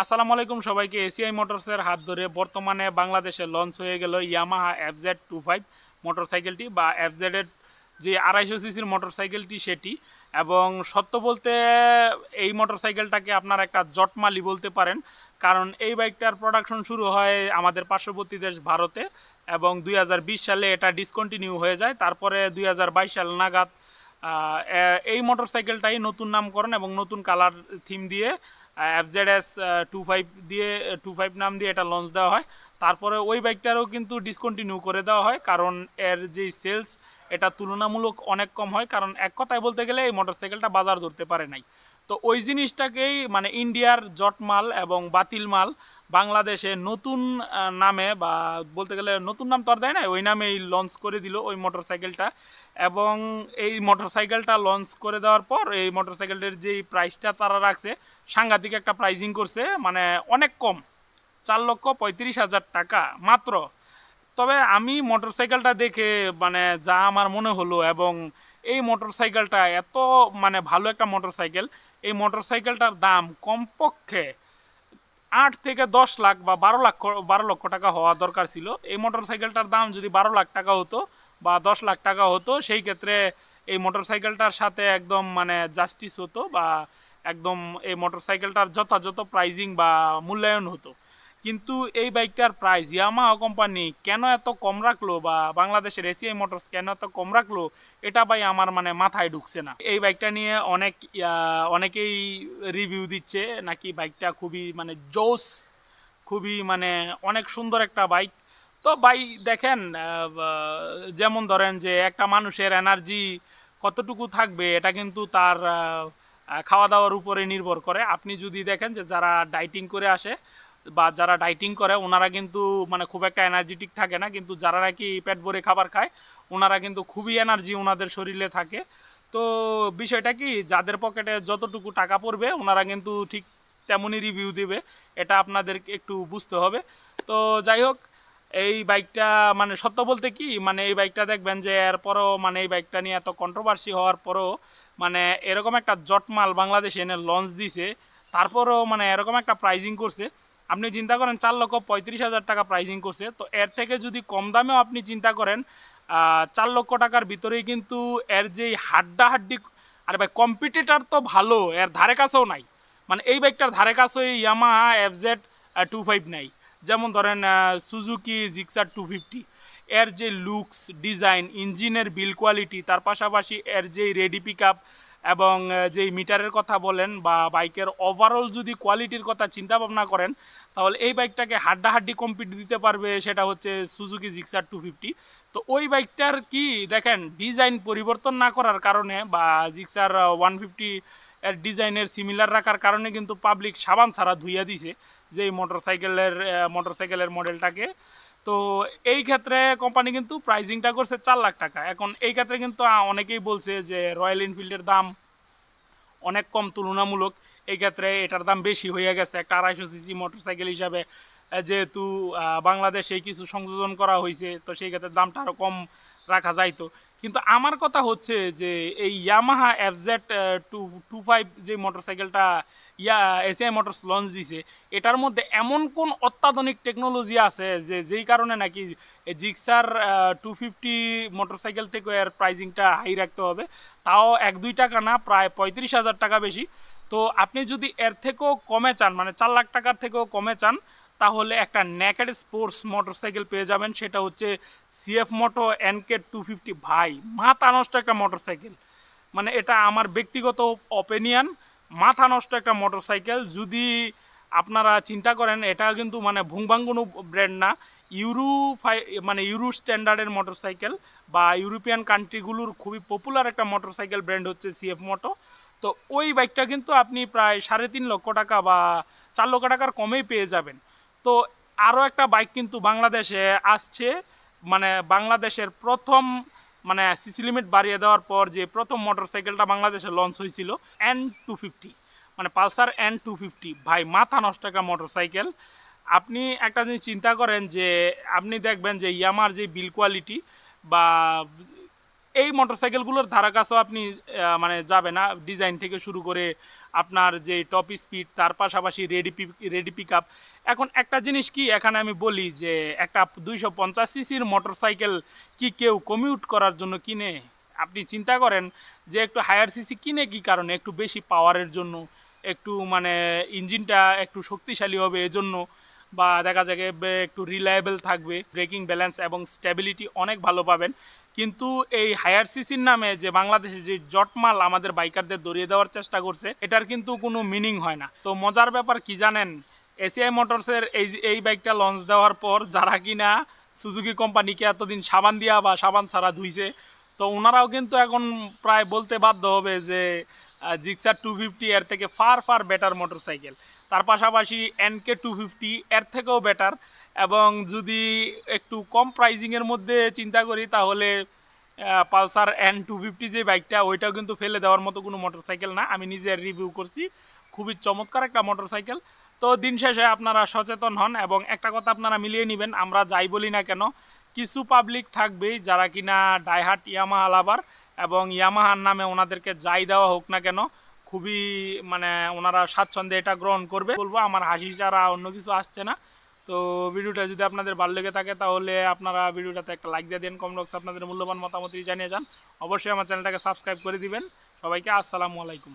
আসসালামু আলাইকুম সবাইকে। এসিআই মোটরসের হাত ধরে বর্তমানে বাংলাদেশে লঞ্চ হয়ে গেল ইয়ামাহা FZ25 মোটরসাইকেলটি বা FZ এর যে 250 সিসির মোটরসাইকেলটি সেটি। এবং সত্য বলতে এই মোটরসাইকেলটাকে আপনার একটা জটমালি বলতে পারেন, কারণ এই বাইকটার প্রোডাকশন শুরু হয় আমাদের পার্শ্ববর্তী দেশ ভারতে এবং 2020 সালে এটা ডিসকন্টিনিউ হয়ে যায়। তারপরে 2022 সাল নাগাদ এই মোটরসাইকেলটাই নতুন নামকরণ এবং নতুন কালার থিম দিয়ে FZS 25 দিয়ে 25 নাম দিয়ে এটা লঞ্চ দেওয়া হয়। তারপরে ওই বাইকটারও কিন্তু ডিসকন্টিনিউ করে দেওয়া হয়, কারণ এর যে সেলস এটা তুলনামূলক অনেক কম হয়, কারণ এক কথায় বলতে গেলে এই মোটরসাইকেলটা বাজার ধরতে পারে নাই। তো ওই জিনিসটাকেই মানে ইন্ডিয়ার জটমাল এবং বাতিল মাল বাংলাদেশে নতুন নামে বা বলতে গেলে নতুন নাম তো আর দেয় না, ওই নামেই লঞ্চ করে দিল ওই মোটরসাইকেলটা। এবং এই মোটরসাইকেলটা লঞ্চ করে দেওয়ার পর এই মোটরসাইকেলটার যেই প্রাইসটা তারা রাখছে, সাংঘাতিক একটা প্রাইজিং করছে, মানে অনেক কম, 4,35,000 টাকা মাত্র। তবে আমি মোটরসাইকেলটা দেখে মানে যা আমার মনে হলো, এবং এই মোটরসাইকেলটা এত মানে ভালো একটা মোটরসাইকেল, এই মোটরসাইকেলটার দাম কমপক্ষে 8 থেকে 10 লাখ বা 12 লক্ষ টাকা হওয়া দরকার ছিল। এই মোটরসাইকেলটার দাম যদি 12 লাখ টাকা হতো বা 10 লাখ টাকা হতো, সেই ক্ষেত্রে এই মোটরসাইকেলটার সাথে একদম মানে জাস্টিস হতো বা একদম এই মোটরসাইকেলটার যথাযথ প্রাইজিং বা মূল্যায়ন হতো। কিন্তু এই বাইকটার প্রাইস ইয়ামাহা কোম্পানি কেন এত কম রাখলো বা বাংলাদেশের এসিআই মোটরস কেন এত কম রাখলো, এটা ভাই আমার মানে মাথায় ঢুকছে না। এই বাইকটা নিয়ে অনেকেই রিভিউ দিচ্ছে নাকি বাইকটা খুবই মানে জোস, খুবই মানে অনেক সুন্দর একটা বাইক। তো ভাই দেখেন, যেমন ধরেন যে একটা মানুষের এনার্জি কতটুকু থাকবে এটা কিন্তু তার খাওয়া দাওয়ার উপরে নির্ভর করে। আপনি যদি দেখেন যে যারা ডাইটিং করে আসে বা যারা ডাইটিং করে ওনারা কিন্তু মানে খুব একটা এনার্জেটিক থাকে না, কিন্তু যারা নাকি পেট ভরে খাবার খায় ওনারা কিন্তু খুবই এনার্জি ওনাদের শরীরে থাকে। তো বিষয়টা কি, যাদের পকেটে যতটুকু টাকা পড়বে ওনারা কিন্তু ঠিক তেমনই রিভিউ দেবে, এটা আপনাদের একটু বুঝতে হবে। তো যাই হোক, এই বাইকটা মানে সত্য বলতে কি মানে এই বাইকটা দেখবেন যে এরপরও মানে এই বাইকটা নিয়ে এত কন্ট্রোভার্সি হওয়ার পরও মানে এরকম একটা জটমাল বাংলাদেশে এনে লঞ্চ দিছে, তারপরও মানে এরকম একটা প্রাইজিং করছে। আপনি চিন্তা করেন 4,35,000 টাকা প্রাইজিং করছে, তো এর থেকে যদি কম দামেও আপনি চিন্তা করেন 4 লক্ষ টাকার ভিতরেই কিন্তু এর যেই হাড্ডাহাড্ডি, আরে ভাই কম্পিটিটার তো ভালো এর ধারে কাছেও নাই। মানে এই বাইকটার ধারে কাছেও ইয়ামাহা FZ25 নাই। যেমন ধরেন সুজুকি জিক্সার 250, এর যে লুকস ডিজাইন ইঞ্জিনের বিল কোয়ালিটি, তার পাশাপাশি এর যে রেডি পিক আপ এবং যেই মিটারের কথা বলেন বা বাইকের ওভারঅল যদি কোয়ালিটির কথা চিন্তা ভাবনা করেন, তাহলে এই বাইকটাকে হাড্ডাহাড্ডি কম্পিট দিতে পারবে সেটা হচ্ছে সুজুকি জিক্সার 250। তো ওই বাইকটার কি দেখেন ডিজাইন পরিবর্তন না করার কারণে বা জিক্সার 150 এর ডিজাইনের সিমিলার রাখার কারণে কিন্তু পাবলিক সাবান ছাড়া ধুইয়া দিছে যে এই মোটরসাইকেলের মডেলটাকে। তো এই ক্ষেত্রে কোম্পানি কিন্তু প্রাইজিংটা করছে 4 লাখ টাকা। এখন এই ক্ষেত্রে কিন্তু অনেকেই বলছে যে রয়্যাল এনফিল্ডের দাম অনেক কম তুলনামূলক, এই ক্ষেত্রে এটার দাম বেশি হয়ে গেছে একটা 250 সিসি মোটরসাইকেল হিসাবে। যেহেতু বাংলাদেশে কিছু সংযোজন করা হয়েছে, তো সেই ক্ষেত্রে দামটা আরও কম রাখা যাইতো। কিন্তু আমার কথা হচ্ছে যে এই ইয়ামাহা FZ25 যে মোটরসাইকেলটা এসিআই মোটরস লঞ্চ দিছে, এটার মধ্যে এমন কোন অত্যাধুনিক টেকনোলজি আছে যে যেই কারণে নাকি জিক্সার 250 মোটরসাইকেল থেকে এর প্রাইজিংটা হাই রাখতে হবে, তাও 1-2 টাকা না, প্রায় 35,000 টাকা বেশি। তো আপনি যদি এর থেকেও কমে চান, মানে 4 লাখ টাকার থেকেও কমে চান, তাহলে একটা নেকেড স্পোর্টস মোটরসাইকেল পেয়ে যাবেন, সেটা হচ্ছে সিএফ মোটো NK250। ভাই মাথা নষ্ট একটা মোটরসাইকেল, মানে এটা আমার ব্যক্তিগত অপিনিয়ন, মাথা নষ্ট একটা মোটরসাইকেল। যদি আপনারা চিন্তা করেন, এটা কিন্তু মানে ভুংবাং কোনো ব্র্যান্ড না, ইউরো মানে ইউরো স্ট্যান্ডার্ডের মোটরসাইকেল বা ইউরোপিয়ান কান্ট্রিগুলোর খুবই পপুলার একটা মোটরসাইকেল ব্র্যান্ড হচ্ছে সিএফ মোটো। তো ওই বাইকটা কিন্তু আপনি প্রায় 3.5 লক্ষ টাকা বা 4 লক্ষ টাকার কমেই পেয়ে যাবেন। তো আরও একটা বাইক কিন্তু বাংলাদেশে আসছে, মানে বাংলাদেশের প্রথম মানে সিসি লিমিট বাড়িয়ে দেওয়ার পর যে প্রথম মোটরসাইকেলটা বাংলাদেশে লঞ্চ হয়েছিল N250, মানে পালসার N250। ভাই মাথা নষ্ট একটা মোটরসাইকেল। আপনি একটা জিনিস চিন্তা করেন যে আপনি দেখবেন যে ইয়ামার যে বিল কোয়ালিটি বা এই মোটরসাইকেলগুলোর ধারা কাছেও আপনি মানে যাবে না, ডিজাইন থেকে শুরু করে আপনার যে টপ স্পিড, তার পাশাপাশি রেডি পিক আপ। এখন একটা জিনিস কি এখানে আমি বলি যে একটা 250 সিসির মোটরসাইকেল কি কেউ কমিউট করার জন্য কিনে? আপনি চিন্তা করেন যে একটু হায়ার সিসি কিনে কি কারণে? একটু বেশি পাওয়ারের জন্য, একটু মানে ইঞ্জিনটা একটু শক্তিশালী হবে এজন্য, বা দেখা যায় একটু রিলায়েবল থাকবে, ব্রেকিং ব্যালেন্স এবং স্টেবিলিটি অনেক ভালো পাবেন। কিন্তু এই হায়ার সিসির নামে যে বাংলাদেশে যে জটমাল আমাদের বাইকারদের ধরিয়ে দেওয়ার চেষ্টা করছে, এটার কিন্তু কোনো মিনিং হয় না। তো মজার ব্যাপার কি জানেন, এসিআই মোটরসের এই বাইকটা লঞ্চ দেওয়ার পর যারা কিনা সুজুকি কোম্পানিকে এতদিন সাবান দিয়া বা সাবান ছাড়া ধুইছে, তো ওনারাও কিন্তু এখন প্রায় বলতে বাধ্য হবে যে জিক্সার 250 এর থেকে ফার ফার বেটার মোটরসাইকেল। তার পাশাপাশি এনকে 250 এর থেকেও বেটার। এবং যদি একটু কম প্রাইজিংয়ের মধ্যে চিন্তা করি তাহলে পালসার N250 যে বাইকটা, ওইটাও কিন্তু ফেলে দেওয়ার মতো কোনো মোটরসাইকেল না। আমি নিজে রিভিউ করছি, খুবই চমৎকার একটা মোটরসাইকেল। তো দিন শেষে আপনারা সচেতন হন এবং একটা কথা আপনারা মিলিয়ে নেবেন, আমরা যাই বলি না কেন, কিছু পাবলিক থাকবেই যারা কিনা ডাইহার্ট ইয়ামাহা লাভার, এবং ইয়ামাহার নামে ওনাদেরকে যাই দেওয়া হোক না কেন খুবই মানে ওনারা স্বাচ্ছন্দ্যে এটা গ্রহণ করবে। বলবো আমার হাসি ছাড়া অন্য কিছু আসছে না। তো ভিডিওটা যদি আপনাদের ভালো লেগে থাকে তাহলে আপনারা ভিডিওটাতে একটা লাইক দিয়ে দেন, কমেন্ট বক্সে আপনাদের মূল্যবান মতামত জানিয়ে যান। অবশ্যই আমার চ্যানেলটাকে সাবস্ক্রাইব করে দিবেন। সবাইকে আসসালামু আলাইকুম।